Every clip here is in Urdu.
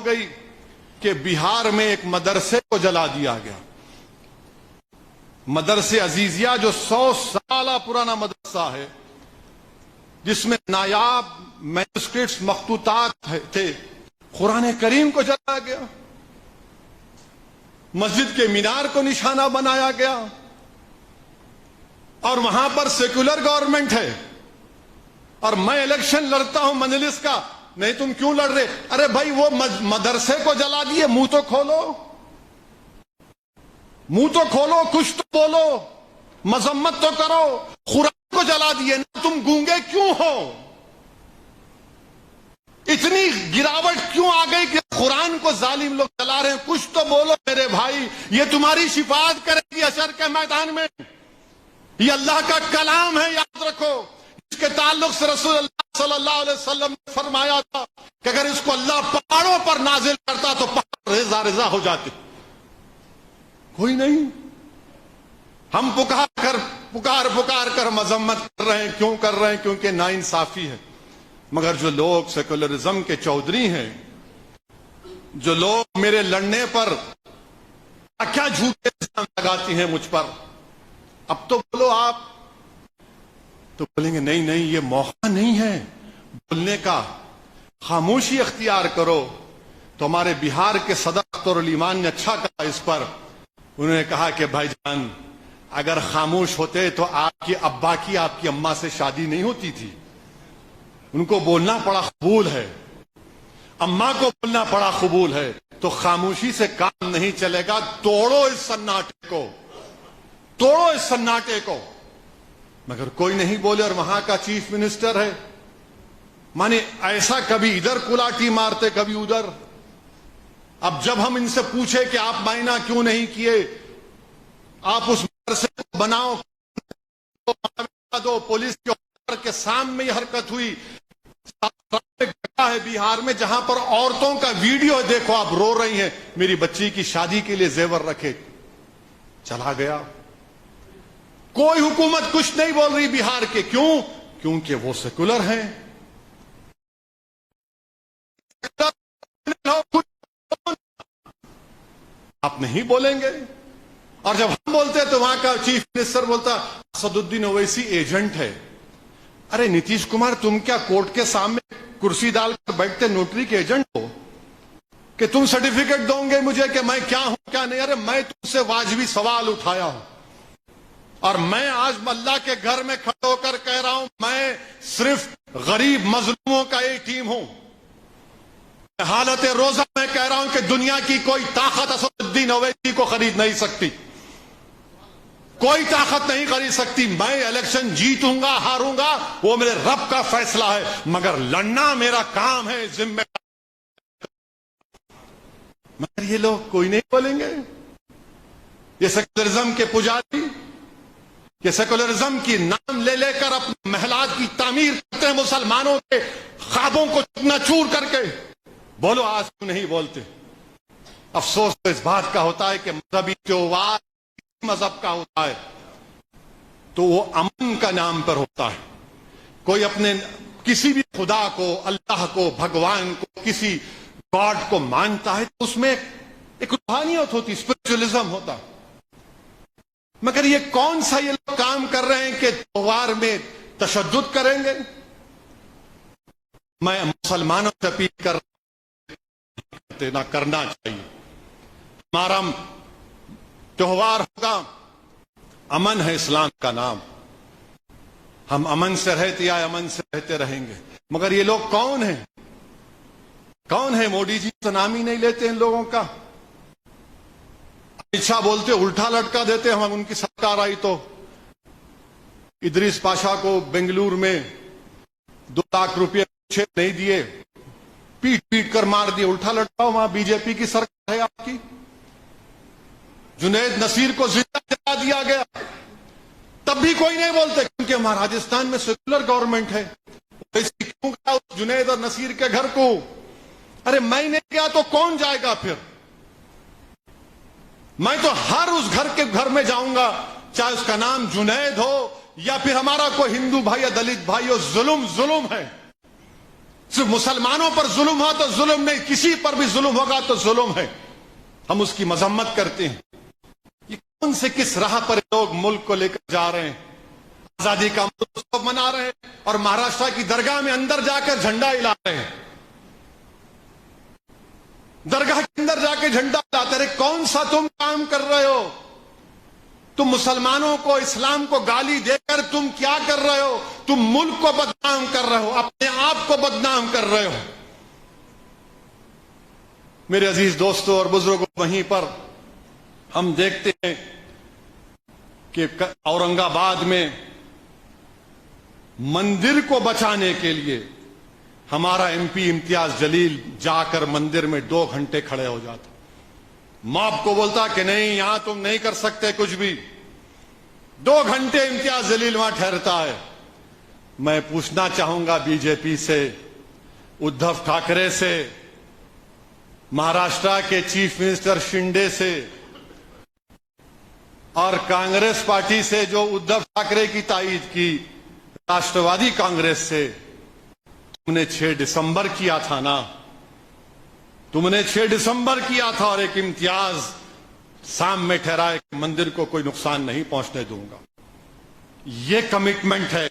ہو گئی کہ بہار میں ایک مدرسے کو جلا دیا گیا. مدرسے عزیزیہ جو 100 سالہ پرانا مدرسہ ہے، جس میں نایاب مینوسکرپٹس مخطوطات تھے، قرآن کریم کو جلایا گیا. مسجد کے مینار کو نشانہ بنایا گیا. اور وہاں پر سیکولر گورنمنٹ ہے، اور میں الیکشن لڑتا ہوں مجلس کا. نہیں تم کیوں لڑ رہے؟ ارے بھائی وہ مدرسے کو جلا دیے، منہ تو کھولو، منہ تو کھولو، کچھ تو بولو، مذمت تو کرو. قرآن کو جلا دیے نا، تم گونگے کیوں ہو؟ اتنی گراوٹ کیوں آ گئی کہ قرآن کو ظالم لوگ جلا رہے ہیں؟ کچھ تو بولو میرے بھائی. یہ تمہاری شفاعت کرے گی حشر کے میدان میں. یہ اللہ کا کلام ہے، یاد رکھو. اس کے تعلق سے رسول اللہ صلی اللہ علیہ وسلم نے فرمایا تھا کہ اگر اس کو اللہ پہاڑوں پر نازل کرتا تو پہاڑ ریزہ ریزہ ہو جاتے. کوئی نہیں. ہم پکار کر مذمت کر رہے ہیں. کیوں کر رہے ہیں؟ کیونکہ ناانصافی ہے. مگر جو لوگ سیکولرزم کے چودھری ہیں، جو لوگ میرے لڑنے پر کیا جھوٹے الزام لگاتی ہیں مجھ پر، اب تو بولو آپ. تو بولیں گے نہیں نہیں، یہ موقع نہیں ہے بولنے کا، خاموشی اختیار کرو. تو ہمارے بہار کے صدر اختر علی ایمان نے اچھا کہا اس پر. انہوں نے کہا کہ بھائی جان، اگر خاموش ہوتے تو آپ کے ابا کی آپ کی اماں سے شادی نہیں ہوتی تھی. ان کو بولنا پڑا قبول ہے، اماں کو بولنا پڑا قبول ہے. تو خاموشی سے کام نہیں چلے گا. توڑو اس سناٹے کو، توڑو اس سناٹے کو. مگر کوئی نہیں بولے. اور وہاں کا چیف منسٹر ہے، مانے ایسا کبھی ادھر کلاٹی مارتے کبھی ادھر. اب جب ہم ان سے پوچھے کہ آپ معائنہ کیوں نہیں کیے، آپ اس مدرسے کو بناؤ دو، پولیس کے آفیسر کے سامنے یہ حرکت ہوئی. ہے بہار میں جہاں پر عورتوں کا ویڈیو دیکھو، آپ رو رہی ہیں میری بچی کی شادی کے لیے زیور رکھے. چلا گیا. کوئی حکومت کچھ نہیں بول رہی بہار کے. کیوں؟ کیونکہ وہ سیکولر ہیں. آپ نہیں بولیں گے. اور جب ہم بولتے تو وہاں کا چیف منسٹر بولتا اسد الدین اویسی ایجنٹ ہے. ارے نتیش کمار، تم کیا کورٹ کے سامنے کرسی ڈال کر بیٹھتے نوٹری کے ایجنٹ ہو کہ تم سرٹیفکیٹ دو گے مجھے کہ میں کیا ہوں کیا نہیں؟ ارے میں تم سے واجبی سوال اٹھایا ہوں، اور میں آج اللہ کے گھر میں کھڑے ہو کر کہہ رہا ہوں میں صرف غریب مظلوموں کا ایک ٹیم ہوں. حالت روزہ میں کہہ رہا ہوں کہ دنیا کی کوئی طاقت اسد الدین اویسی کو خرید نہیں سکتی. کوئی طاقت نہیں خرید سکتی. میں الیکشن جیتوں گا ہاروں گا وہ میرے رب کا فیصلہ ہے، مگر لڑنا میرا کام ہے، ذمہ. مگر یہ لوگ کوئی نہیں بولیں گے. یہ سیکولرزم کے پجاری، یہ سیکولرزم کی نام لے لے کر اپنے محلات کی تعمیر کرتے ہیں، مسلمانوں کے خوابوں کو چکنا چور کر کے. بولو آج کیوں نہیں بولتے؟ افسوس تو اس بات کا ہوتا ہے کہ مذہبی تہوار مذہب کا ہوتا ہے تو وہ امن کا نام پر ہوتا ہے. کوئی اپنے کسی بھی خدا کو، اللہ کو، بھگوان کو، کسی گاڈ کو مانتا ہے تو اس میں ایک روحانیت ہوتی، اسپرچولیزم ہوتا. مگر یہ کون سا یہ لوگ کام کر رہے ہیں کہ تہوار میں تشدد کریں گے؟ میں مسلمانوں سے اپیل کر رہا ہوں، نہ کرنا چاہیے. ہمارا تہوار ہوگا، امن ہے اسلام کا نام، ہم امن سے رہتے آئے، امن سے رہتے رہیں گے. مگر یہ لوگ کون ہیں؟ کون ہے؟ مودی جی تو نام ہی نہیں لیتے ان لوگوں کا. اچھا بولتے الٹا لٹکا دیتے. ہم ان کی سرکار آئی تو ادریس پاشا کو بنگلور میں 2 لاکھ روپے نہیں دیے، پیٹ پیٹ کر مار دیے. الٹا لٹکاؤ، وہاں بی جے پی کی سرکار ہے آپ کی. جنید نصیر کو زندہ جلا دیا گیا، تب بھی کوئی نہیں بولتے کیونکہ ہمارا راجستھان میں سیکولر گورنمنٹ ہے. کیوں گیا جنید اور نصیر کے گھر کو؟ ارے میں نے گیا تو کون جائے گا پھر؟ میں تو ہر اس گھر میں جاؤں گا، چاہے اس کا نام جنید ہو یا پھر ہمارا کوئی ہندو بھائی یا دلت بھائی ہو. ظلم ظلم ہے. صرف مسلمانوں پر ظلم ہو تو ظلم نہیں، کسی پر بھی ظلم ہوگا تو ظلم ہے، ہم اس کی مذمت کرتے ہیں۔ یہ کون سے کس راہ پر لوگ ملک کو لے کر جا رہے ہیں؟ آزادی کا امرت منا رہے ہیں اور مہاراشٹر کی درگاہ میں اندر جا کر جھنڈا ہلا رہے ہیں، درگاہ کے اندر جا کے جھنڈا ہلاتے رہے۔ کون سا تم کام کر رہے ہو؟ تم مسلمانوں کو، اسلام کو گالی دے کر تم کیا کر رہے ہو؟ تم ملک کو بدنام کر رہے ہو، اپنے آپ کو بدنام کر رہے ہو۔ میرے عزیز دوستوں اور بزرگوں، وہیں پر ہم دیکھتے ہیں کہ اورنگ آباد میں مندر کو بچانے کے لیے ہمارا ایم پی امتیاز جلیل جا کر مندر میں 2 گھنٹے کھڑے ہو جاتا، موب کو بولتا کہ نہیں یہاں تم نہیں کر سکتے کچھ بھی۔ 2 گھنٹے امتیاز جلیل وہاں ٹھہرتا ہے۔ میں پوچھنا چاہوں گا بی جے پی سے، ادھو ٹھاکرے سے، مہاراشٹر کے چیف منسٹر شنڈے سے اور کانگریس پارٹی سے جو ادھو ٹھاکرے کی تائید کی، راشٹروادی کانگریس سے، تم نے 6 دسمبر کیا تھا نا، تم نے 6 دسمبر کیا تھا اور ایک امتیاز سامنے ٹھہرائے کہ مندر کو کوئی نقصان نہیں پہنچنے دوں گا۔ یہ کمٹمنٹ ہے،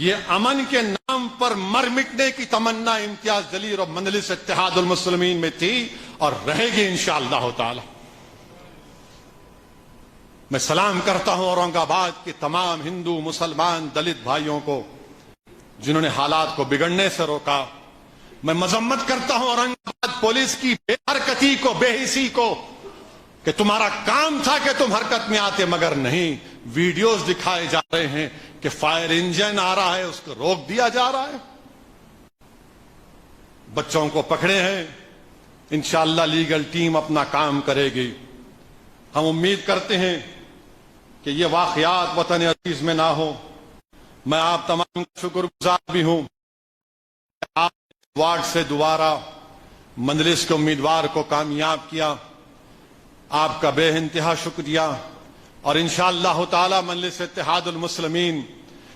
یہ امن کے نام پر مر مٹنے کی تمنا امتیاز جلیل اور مجلس اتحاد المسلمین میں تھی اور رہے گی انشاءاللہ تعالی۔ میں سلام کرتا ہوں اورنگ آباد کے تمام ہندو، مسلمان، دلت بھائیوں کو جنہوں نے حالات کو بگڑنے سے روکا۔ میں مذمت کرتا ہوں اورنگ آباد پولیس کی بے حرکتی کو، بے حسی کو، کہ تمہارا کام تھا کہ تم حرکت میں آتے، مگر نہیں۔ ویڈیوز دکھائے جا رہے ہیں کہ فائر انجن آ رہا ہے، اس کو روک دیا جا رہا ہے۔ بچوں کو پکڑے ہیں، انشاءاللہ لیگل ٹیم اپنا کام کرے گی۔ ہم امید کرتے ہیں کہ یہ واقعات وطن عزیز میں نہ ہو۔ میں آپ تمام کا شکر گزار بھی ہوں، آپ وارڈ سے دوبارہ مجلس کے امیدوار کو کامیاب کیا، آپ کا بے انتہا شکریہ۔ اور انشاءاللہ تعالی مجلس اتحاد المسلمین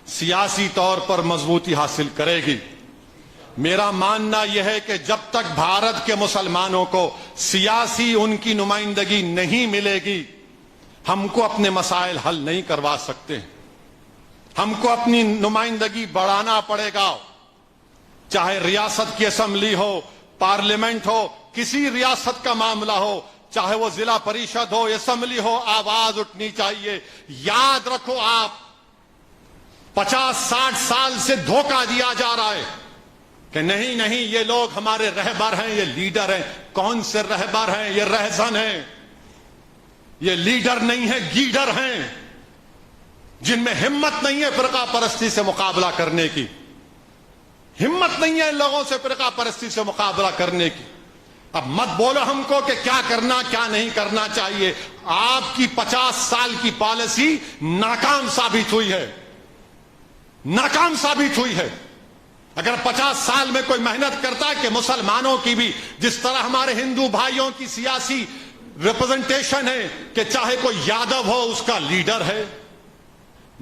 سیاسی طور پر مضبوطی حاصل کرے گی۔ میرا ماننا یہ ہے کہ جب تک بھارت کے مسلمانوں کو سیاسی ان کی نمائندگی نہیں ملے گی، ہم کو اپنے مسائل حل نہیں کروا سکتے۔ ہم کو اپنی نمائندگی بڑھانا پڑے گا، چاہے ریاست کی اسمبلی ہو، پارلیمنٹ ہو، کسی ریاست کا معاملہ ہو، چاہے وہ ضلع پریشد ہو، اسمبلی ہو، آواز اٹھنی چاہیے۔ یاد رکھو، آپ 50-60 سال سے دھوکہ دیا جا رہا ہے کہ نہیں نہیں یہ لوگ ہمارے رہبر ہیں، یہ لیڈر ہیں۔ کون سے رہبر ہیں؟ یہ رہزن ہیں، یہ لیڈر نہیں ہے، گیڈر ہیں، جن میں ہمت نہیں ہے فرقہ پرستی سے مقابلہ کرنے کی۔ ہمت نہیں ہے ان لوگوں سے فرقہ پرستی سے مقابلہ کرنے کی۔ اب مت بولو ہم کو کہ کیا کرنا کیا نہیں کرنا چاہیے۔ آپ کی 50 سال کی پالیسی ناکام ثابت ہوئی ہے، ناکام ثابت ہوئی ہے۔ اگر 50 سال میں کوئی محنت کرتا ہے کہ مسلمانوں کی بھی جس طرح ہمارے ہندو بھائیوں کی سیاسی ریپرزنٹیشن ہے کہ چاہے کوئی یادو ہو اس کا لیڈر ہے،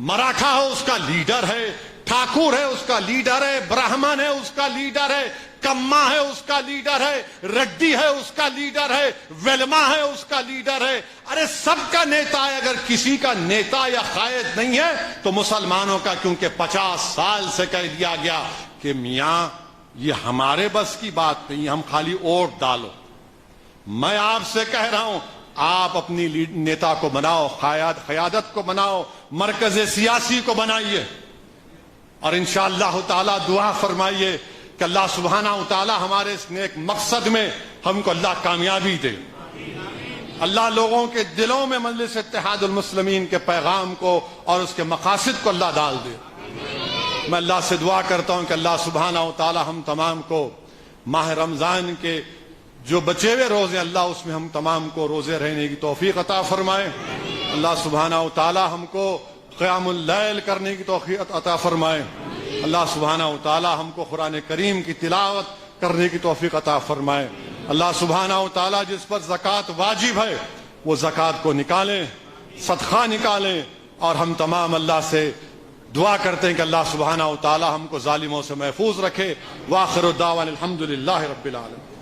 مراٹھا ہو اس کا لیڈر ہے، ٹھاکر ہے اس کا لیڈر ہے، برہمن ہے اس کا لیڈر ہے، کما ہے اس کا لیڈر ہے، ریڈی ہے اس کا لیڈر ہے، ویلما ہے اس کا لیڈر ہے۔ ارے سب کا نیتا ہے، اگر کسی کا نیتا یا قائد نہیں ہے تو مسلمانوں کا، کیونکہ 50 سال سے کہہ دیا گیا کہ میاں یہ ہمارے بس کی بات نہیں، ہم خالی ووٹ ڈالو۔ میں آپ سے کہہ رہا ہوں، آپ اپنی نیتا کو بناؤ، قیادت کو بناؤ، مرکز سیاسی کو بنائیے، اور انشاءاللہ تعالی دعا فرمائیے کہ اللہ سبحانہ وتعالی ہمارے اس نیک مقصد میں ہم کو اللہ کامیابی دے۔ اللہ لوگوں کے دلوں میں مجلس اتحاد المسلمین کے پیغام کو اور اس کے مقاصد کو اللہ ڈال دے۔ میں اللہ سے دعا کرتا ہوں کہ اللہ سبحانہ وتعالی ہم تمام کو ماہ رمضان کے جو بچے ہوئے روزے اللہ اس میں ہم تمام کو روزے رہنے کی توفیق عطا فرمائے۔ اللہ سبحانہ وتعالی ہم کو قیام اللیل کرنے کی توفیق عطا فرمائے۔ اللہ سبحانہ وتعالی ہم کو قرآن کریم کی تلاوت کرنے کی توفیق عطا فرمائے۔ اللہ سبحانہ وتعالی جس پر زکوٰۃ واجب ہے وہ زکوٰۃ کو نکالیں، صدقہ نکالیں، اور ہم تمام اللہ سے دعا کرتے ہیں کہ اللہ سبحانہ و تعالی ہم کو ظالموں سے محفوظ رکھے. وآخر دعوانا الحمدللہ رب العالمین.